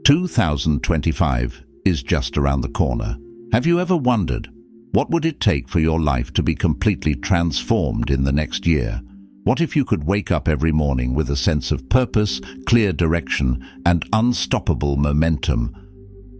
2025 is just around the corner. Have you ever wondered, what would it take for your life to be completely transformed in the next year? What if you could wake up every morning with a sense of purpose, clear direction, and unstoppable momentum?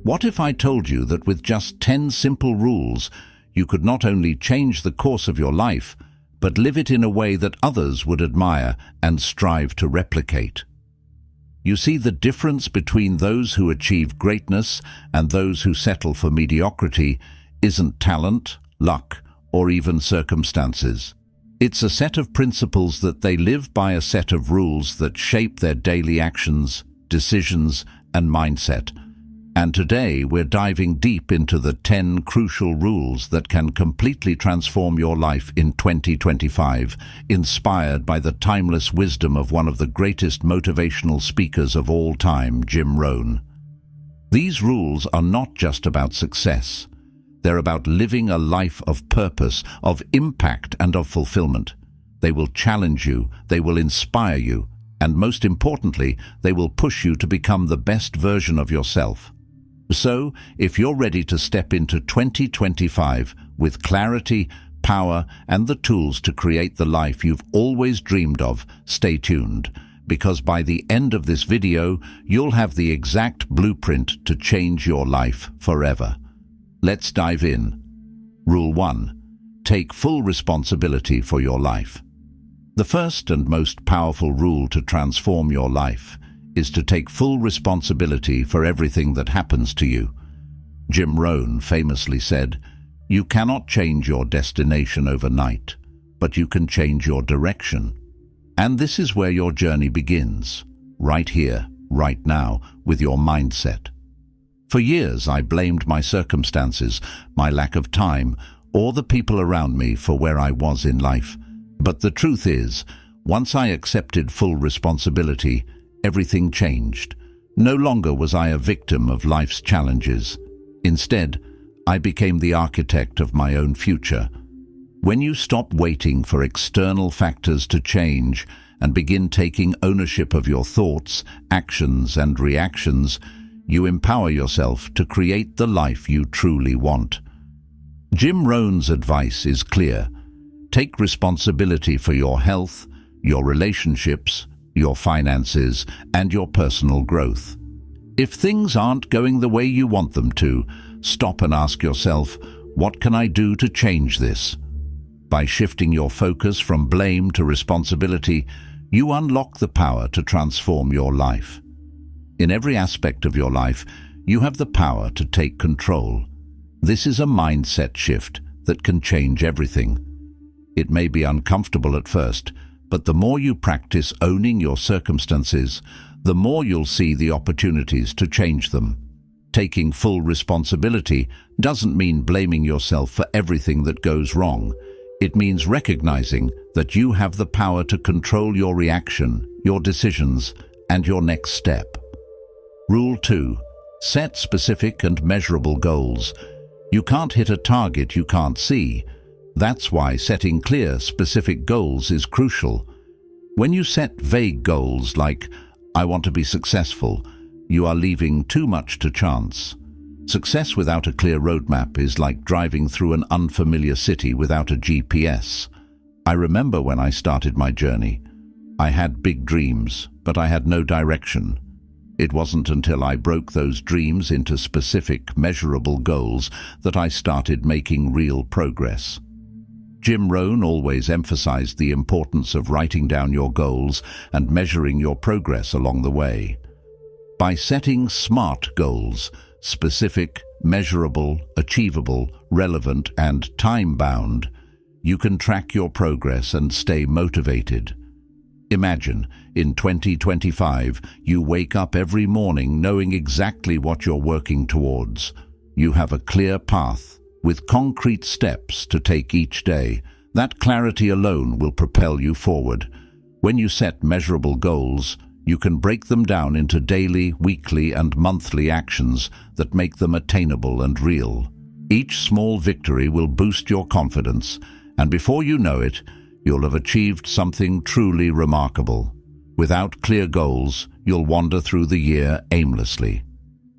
What if I told you that with just 10 simple rules, you could not only change the course of your life, but live it in a way that others would admire and strive to replicate? You see, the difference between those who achieve greatness and those who settle for mediocrity isn't talent, luck, or even circumstances. It's a set of principles that they live by, a set of rules that shape their daily actions, decisions, and mindset. And today we're diving deep into the 10 crucial rules that can completely transform your life in 2025, inspired by the timeless wisdom of one of the greatest motivational speakers of all time, Jim Rohn. These rules are not just about success. They're about living a life of purpose, of impact, and of fulfillment. They will challenge you, they will inspire you, and most importantly, they will push you to become the best version of yourself. So, if you're ready to step into 2025 with clarity, power, and the tools to create the life you've always dreamed of, stay tuned, because by the end of this video, you'll have the exact blueprint to change your life forever. Let's dive in. Rule 1. Take full responsibility for your life. The first and most powerful rule to transform your life is to take full responsibility for everything that happens to you. Jim Rohn famously said, "You cannot change your destination overnight, but you can change your direction." And this is where your journey begins, right here, right now, with your mindset. For years, I blamed my circumstances, my lack of time, or the people around me for where I was in life. But the truth is, once I accepted full responsibility, everything changed. No longer was I a victim of life's challenges. Instead, I became the architect of my own future. When you stop waiting for external factors to change and begin taking ownership of your thoughts, actions, and reactions, you empower yourself to create the life you truly want. Jim Rohn's advice is clear. Take responsibility for your health, your relationships, your finances, and your personal growth. If things aren't going the way you want them to, stop and ask yourself, what can I do to change this? By shifting your focus from blame to responsibility, you unlock the power to transform your life. In every aspect of your life, you have the power to take control. This is a mindset shift that can change everything. It may be uncomfortable at first, but the more you practice owning your circumstances, the more you'll see the opportunities to change them. Taking full responsibility doesn't mean blaming yourself for everything that goes wrong. It means recognizing that you have the power to control your reaction, your decisions, and your next step. Rule 2. Set specific and measurable goals. You can't hit a target you can't see. That's why setting clear, specific goals is crucial. When you set vague goals like, "I want to be successful," you are leaving too much to chance. Success without a clear roadmap is like driving through an unfamiliar city without a GPS. I remember when I started my journey. I had big dreams, but I had no direction. It wasn't until I broke those dreams into specific, measurable goals that I started making real progress. Jim Rohn always emphasized the importance of writing down your goals and measuring your progress along the way. By setting SMART goals, specific, measurable, achievable, relevant, and time-bound, you can track your progress and stay motivated. Imagine, in 2025, you wake up every morning knowing exactly what you're working towards. You have a clear path, with concrete steps to take each day. That clarity alone will propel you forward. When you set measurable goals, you can break them down into daily, weekly, and monthly actions that make them attainable and real. Each small victory will boost your confidence, and before you know it, you'll have achieved something truly remarkable. Without clear goals, you'll wander through the year aimlessly.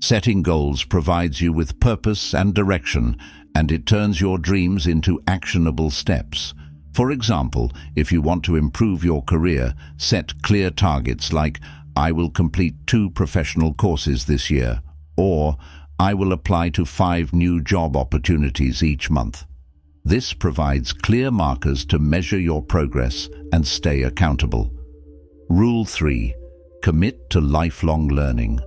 Setting goals provides you with purpose and direction, and it turns your dreams into actionable steps. For example, if you want to improve your career, set clear targets like, I will complete 2 professional courses this year, or I will apply to 5 new job opportunities each month. This provides clear markers to measure your progress and stay accountable. Rule 3. Commit to lifelong learning.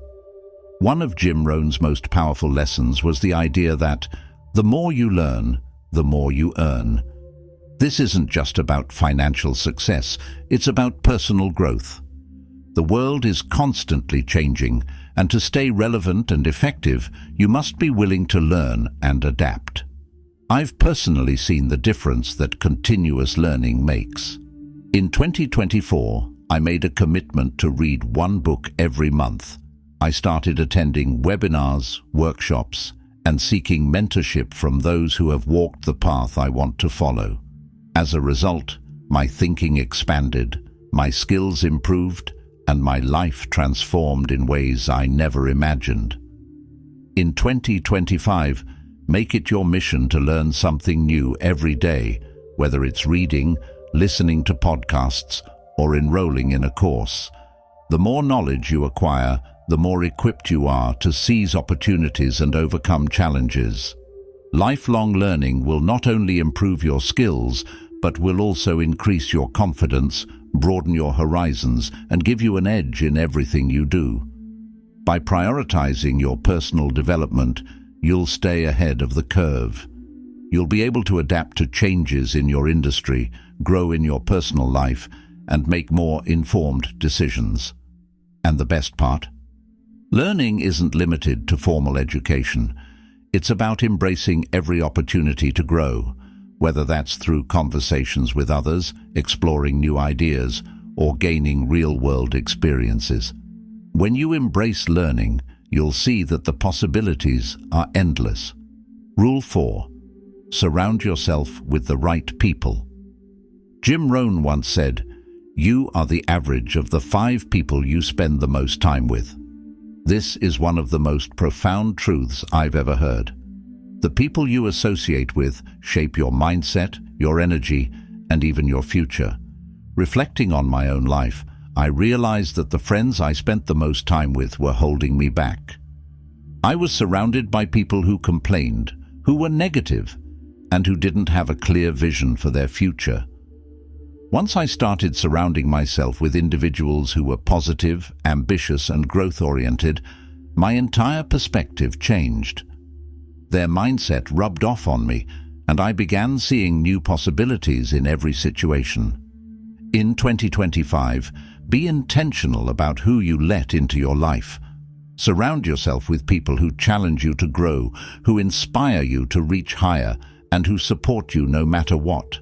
One of Jim Rohn's most powerful lessons was the idea that the more you learn, the more you earn. This isn't just about financial success, it's about personal growth. The world is constantly changing, and to stay relevant and effective, you must be willing to learn and adapt. I've personally seen the difference that continuous learning makes. In 2024, I made a commitment to read 1 book every month. I started attending webinars, workshops, and seeking mentorship from those who have walked the path I want to follow. As a result, my thinking expanded, my skills improved, and my life transformed in ways I never imagined. In 2025, make it your mission to learn something new every day, whether it's reading, listening to podcasts, or enrolling in a course. The more knowledge you acquire, the more equipped you are to seize opportunities and overcome challenges. Lifelong learning will not only improve your skills, but will also increase your confidence, broaden your horizons, and give you an edge in everything you do. By prioritizing your personal development, you'll stay ahead of the curve. You'll be able to adapt to changes in your industry, grow in your personal life, and make more informed decisions. And the best part? Learning isn't limited to formal education. It's about embracing every opportunity to grow, whether that's through conversations with others, exploring new ideas, or gaining real-world experiences. When you embrace learning, you'll see that the possibilities are endless. Rule 4. Surround yourself with the right people. Jim Rohn once said, "You are the average of the 5 people you spend the most time with." This is one of the most profound truths I've ever heard. The people you associate with shape your mindset, your energy, and even your future. Reflecting on my own life, I realized that the friends I spent the most time with were holding me back. I was surrounded by people who complained, who were negative, and who didn't have a clear vision for their future. Once I started surrounding myself with individuals who were positive, ambitious, and growth-oriented, my entire perspective changed. Their mindset rubbed off on me, and I began seeing new possibilities in every situation. In 2025, be intentional about who you let into your life. Surround yourself with people who challenge you to grow, who inspire you to reach higher, and who support you no matter what.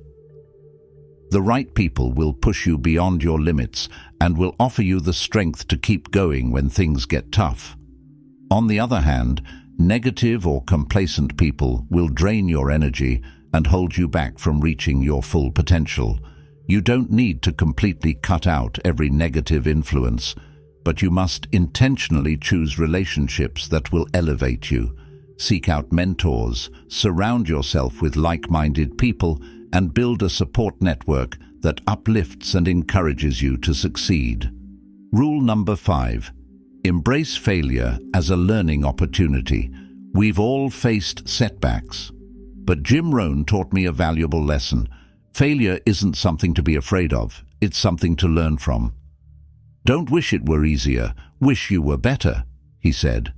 The right people will push you beyond your limits and will offer you the strength to keep going when things get tough. On the other hand, negative or complacent people will drain your energy and hold you back from reaching your full potential. You don't need to completely cut out every negative influence, but you must intentionally choose relationships that will elevate you. Seek out mentors, surround yourself with like-minded people, and build a support network that uplifts and encourages you to succeed. Rule number 5. Embrace failure as a learning opportunity. We've all faced setbacks, but Jim Rohn taught me a valuable lesson. Failure isn't something to be afraid of, it's something to learn from. Don't wish it were easier, wish you were better, he said.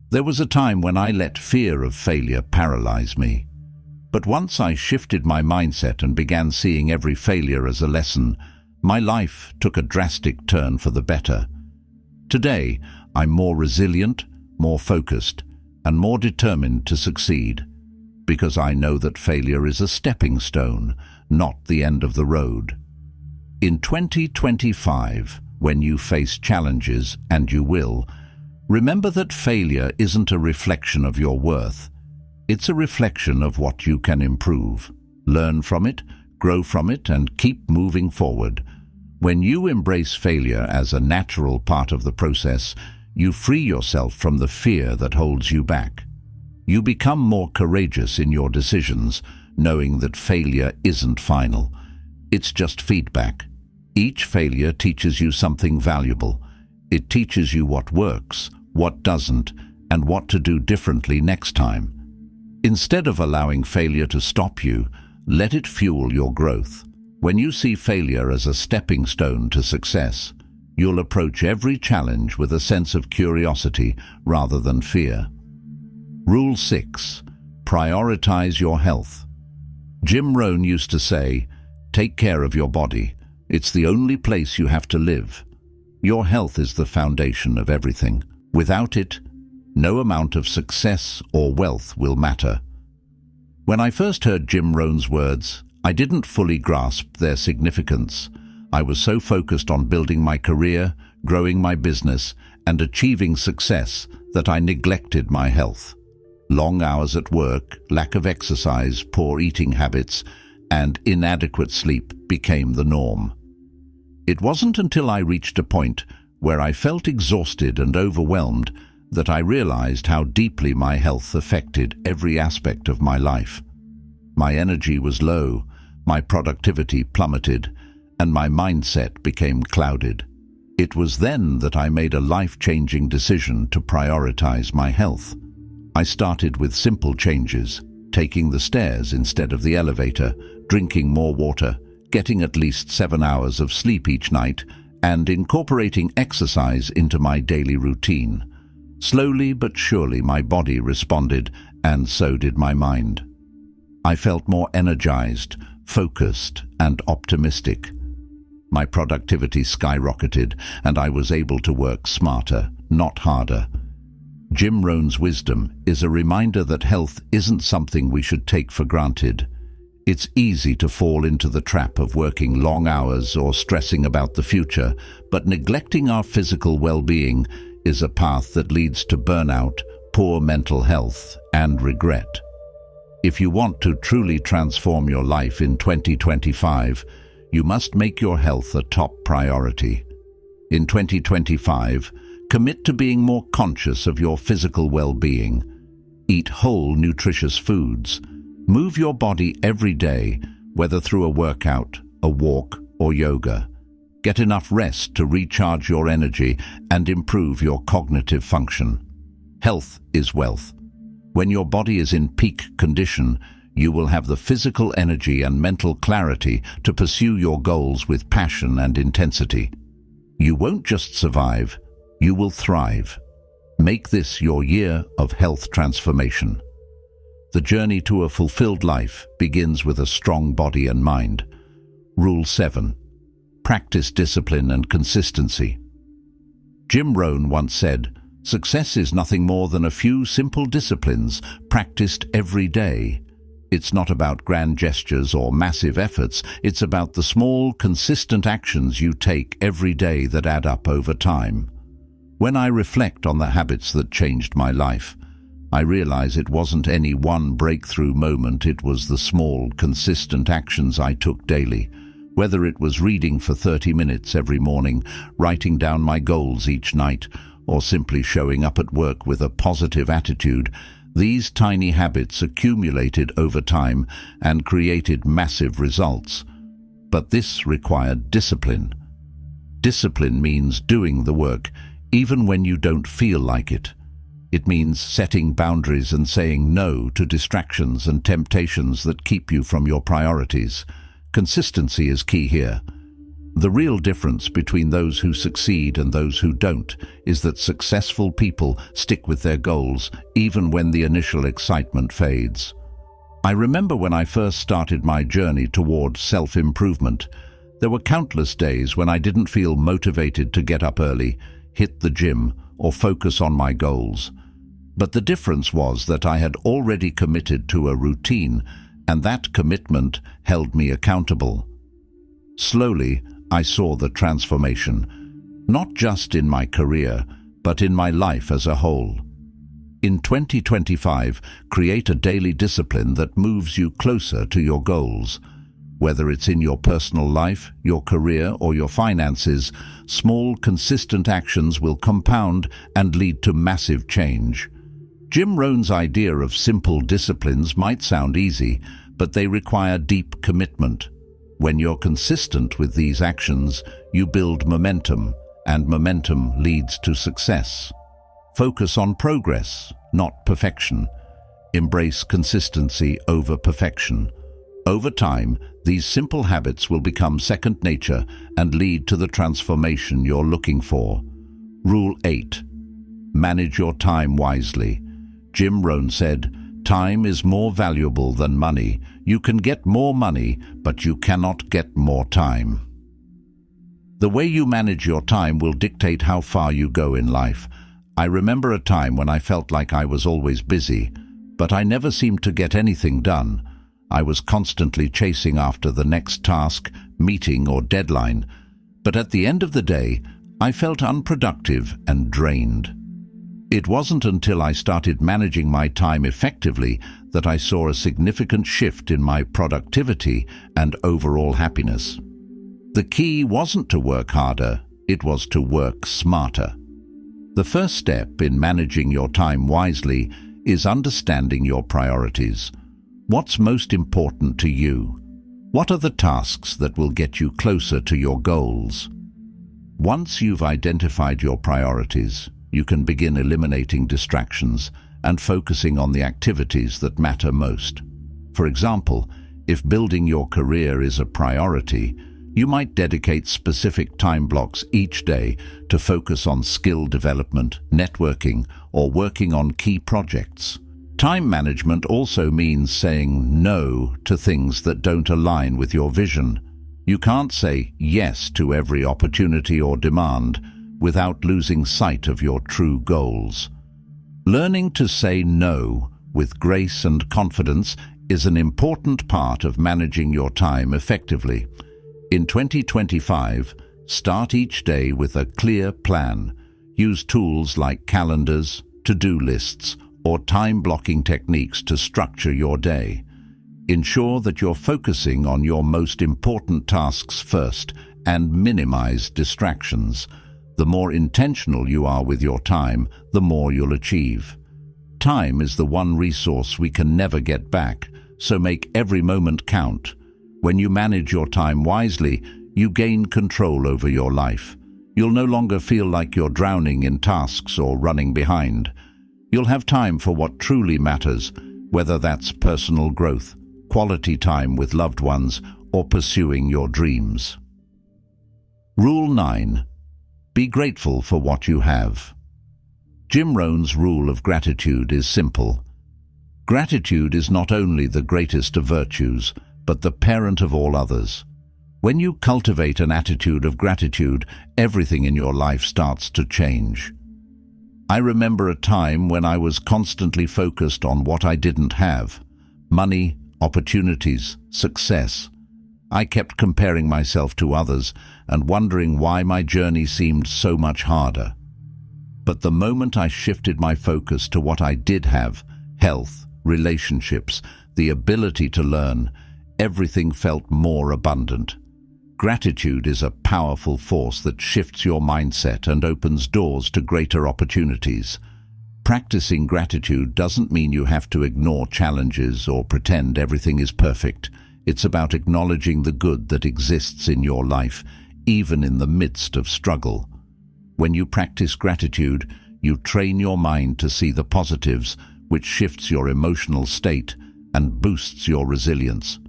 There was a time when I let fear of failure paralyze me. But once I shifted my mindset and began seeing every failure as a lesson, my life took a drastic turn for the better. Today, I'm more resilient, more focused, and more determined to succeed, because I know that failure is a stepping stone, not the end of the road. In 2025, when you face challenges, and you will, remember that failure isn't a reflection of your worth. It's a reflection of what you can improve. Learn from it, grow from it, and keep moving forward. When you embrace failure as a natural part of the process, you free yourself from the fear that holds you back. You become more courageous in your decisions, knowing that failure isn't final. It's just feedback. Each failure teaches you something valuable. It teaches you what works, what doesn't, and what to do differently next time. Instead of allowing failure to stop you, let it fuel your growth. When you see failure as a stepping stone to success, you'll approach every challenge with a sense of curiosity rather than fear. Rule 6. Prioritize your health. Jim Rohn used to say, "Take care of your body. It's the only place you have to live." Your health is the foundation of everything. Without it, no amount of success or wealth will matter. When I first heard Jim Rohn's words, I didn't fully grasp their significance. I was so focused on building my career, growing my business, and achieving success that I neglected my health. Long hours at work, lack of exercise, poor eating habits, and inadequate sleep became the norm. It wasn't until I reached a point where I felt exhausted and overwhelmed that I realized how deeply my health affected every aspect of my life. My energy was low, my productivity plummeted, and my mindset became clouded. It was then that I made a life-changing decision to prioritize my health. I started with simple changes, taking the stairs instead of the elevator, drinking more water, getting at least 7 hours of sleep each night, and incorporating exercise into my daily routine. Slowly but surely my body responded, and so did my mind. I felt more energized, focused, and optimistic. My productivity skyrocketed, and I was able to work smarter, not harder. Jim Rohn's wisdom is a reminder that health isn't something we should take for granted. It's easy to fall into the trap of working long hours or stressing about the future, but neglecting our physical well-being is a path that leads to burnout, poor mental health, and regret. If you want to truly transform your life in 2025, you must make your health a top priority. In 2025, commit to being more conscious of your physical well-being. Eat whole, nutritious foods. Move your body every day, whether through a workout, a walk, or yoga. Get enough rest to recharge your energy and improve your cognitive function. Health is wealth. When your body is in peak condition, you will have the physical energy and mental clarity to pursue your goals with passion and intensity. You won't just survive, you will thrive. Make this your year of health transformation. The journey to a fulfilled life begins with a strong body and mind. Rule 7. Practice discipline and consistency. Jim Rohn once said, "Success is nothing more than a few simple disciplines practiced every day." It's not about grand gestures or massive efforts. It's about the small, consistent actions you take every day that add up over time. When I reflect on the habits that changed my life, I realize it wasn't any one breakthrough moment. It was the small, consistent actions I took daily. Whether it was reading for 30 minutes every morning, writing down my goals each night, or simply showing up at work with a positive attitude, these tiny habits accumulated over time and created massive results. But this required discipline. Discipline means doing the work, even when you don't feel like it. It means setting boundaries and saying no to distractions and temptations that keep you from your priorities. Consistency is key here. The real difference between those who succeed and those who don't is that successful people stick with their goals even when the initial excitement fades. I remember when I first started my journey toward self-improvement, there were countless days when I didn't feel motivated to get up early, hit the gym, or focus on my goals. But the difference was that I had already committed to a routine, and that commitment held me accountable. Slowly, I saw the transformation, not just in my career, but in my life as a whole. In 2025, create a daily discipline that moves you closer to your goals. Whether it's in your personal life, your career, or your finances, small, consistent actions will compound and lead to massive change. Jim Rohn's idea of simple disciplines might sound easy, but they require deep commitment. When you're consistent with these actions, you build momentum, and momentum leads to success. Focus on progress, not perfection. Embrace consistency over perfection. Over time, these simple habits will become second nature and lead to the transformation you're looking for. Rule 8. Manage your time wisely. Jim Rohn said, "Time is more valuable than money. You can get more money, but you cannot get more time." The way you manage your time will dictate how far you go in life. I remember a time when I felt like I was always busy, but I never seemed to get anything done. I was constantly chasing after the next task, meeting, or deadline. But at the end of the day, I felt unproductive and drained. It wasn't until I started managing my time effectively that I saw a significant shift in my productivity and overall happiness. The key wasn't to work harder, it was to work smarter. The first step in managing your time wisely is understanding your priorities. What's most important to you? What are the tasks that will get you closer to your goals? Once you've identified your priorities, you can begin eliminating distractions and focusing on the activities that matter most. For example, if building your career is a priority, you might dedicate specific time blocks each day to focus on skill development, networking, or working on key projects. Time management also means saying no to things that don't align with your vision. You can't say yes to every opportunity or demand without losing sight of your true goals. Learning to say no with grace and confidence is an important part of managing your time effectively. In 2025, start each day with a clear plan. Use tools like calendars, to-do lists, or time-blocking techniques to structure your day. Ensure that you're focusing on your most important tasks first and minimize distractions. The more intentional you are with your time, the more you'll achieve. Time is the one resource we can never get back, so make every moment count. When you manage your time wisely, you gain control over your life. You'll no longer feel like you're drowning in tasks or running behind. You'll have time for what truly matters, whether that's personal growth, quality time with loved ones, or pursuing your dreams. Rule 9. Be grateful for what you have. Jim Rohn's rule of gratitude is simple. Gratitude is not only the greatest of virtues, but the parent of all others. When you cultivate an attitude of gratitude, everything in your life starts to change. I remember a time when I was constantly focused on what I didn't have: money, opportunities, success. I kept comparing myself to others and wondering why my journey seemed so much harder. But the moment I shifted my focus to what I did have, health, relationships, the ability to learn, everything felt more abundant. Gratitude is a powerful force that shifts your mindset and opens doors to greater opportunities. Practicing gratitude doesn't mean you have to ignore challenges or pretend everything is perfect. It's about acknowledging the good that exists in your life, even in the midst of struggle. When you practice gratitude, you train your mind to see the positives, which shifts your emotional state and boosts your resilience.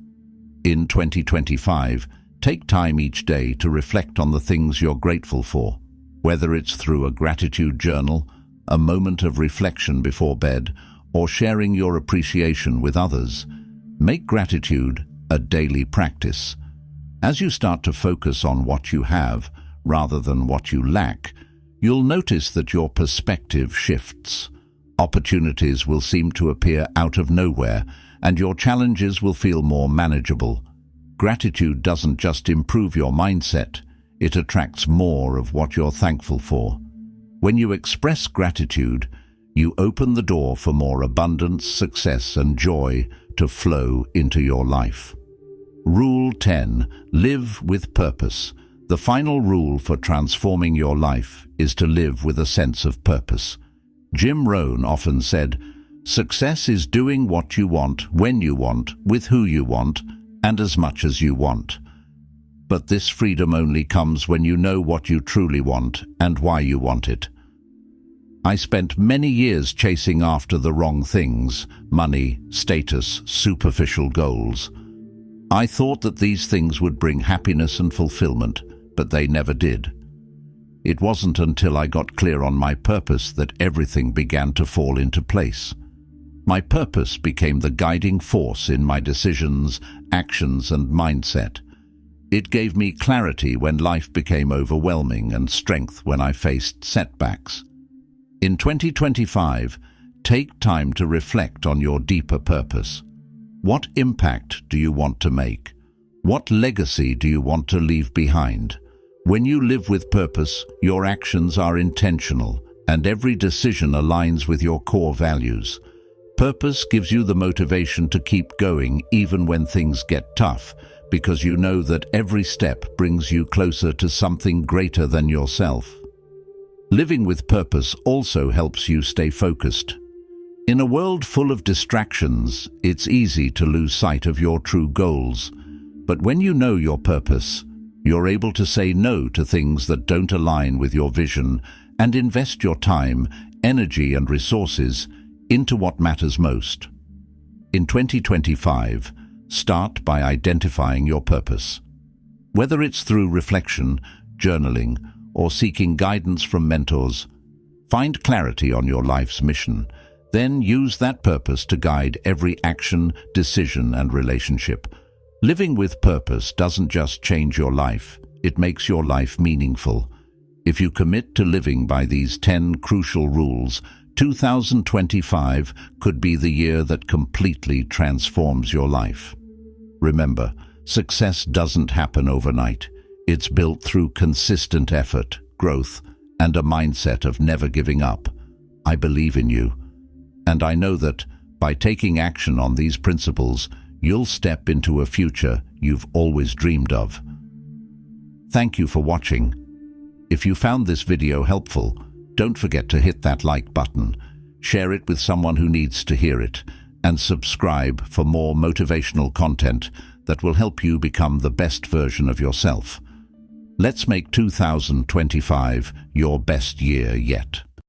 In 2025, take time each day to reflect on the things you're grateful for, whether it's through a gratitude journal, a moment of reflection before bed, or sharing your appreciation with others. Make gratitude a daily practice. As you start to focus on what you have rather than what you lack, you'll notice that your perspective shifts. Opportunities will seem to appear out of nowhere, and your challenges will feel more manageable. Gratitude doesn't just improve your mindset, it attracts more of what you're thankful for. When you express gratitude, you open the door for more abundance, success, and joy to flow into your life. Rule 10. Live with purpose. The final rule for transforming your life is to live with a sense of purpose. Jim Rohn often said, "Success is doing what you want, when you want, with who you want, and as much as you want." But this freedom only comes when you know what you truly want and why you want it. I spent many years chasing after the wrong things: money, status, superficial goals. I thought that these things would bring happiness and fulfillment, but they never did. It wasn't until I got clear on my purpose that everything began to fall into place. My purpose became the guiding force in my decisions, actions, and mindset. It gave me clarity when life became overwhelming and strength when I faced setbacks. In 2025, take time to reflect on your deeper purpose. What impact do you want to make? What legacy do you want to leave behind? When you live with purpose, your actions are intentional, and every decision aligns with your core values. Purpose gives you the motivation to keep going even when things get tough, because you know that every step brings you closer to something greater than yourself. Living with purpose also helps you stay focused. In a world full of distractions, it's easy to lose sight of your true goals. But when you know your purpose, you're able to say no to things that don't align with your vision and invest your time, energy, and resources into what matters most. In 2025, start by identifying your purpose. Whether it's through reflection, journaling, or seeking guidance from mentors, find clarity on your life's mission. Then use that purpose to guide every action, decision, and relationship. Living with purpose doesn't just change your life, it makes your life meaningful. If you commit to living by these 10 crucial rules, 2025 could be the year that completely transforms your life. Remember, success doesn't happen overnight. It's built through consistent effort, growth, and a mindset of never giving up. I believe in you. And I know that, by taking action on these principles, you'll step into a future you've always dreamed of. Thank you for watching. If you found this video helpful, don't forget to hit that like button, share it with someone who needs to hear it, and subscribe for more motivational content that will help you become the best version of yourself. Let's make 2025 your best year yet.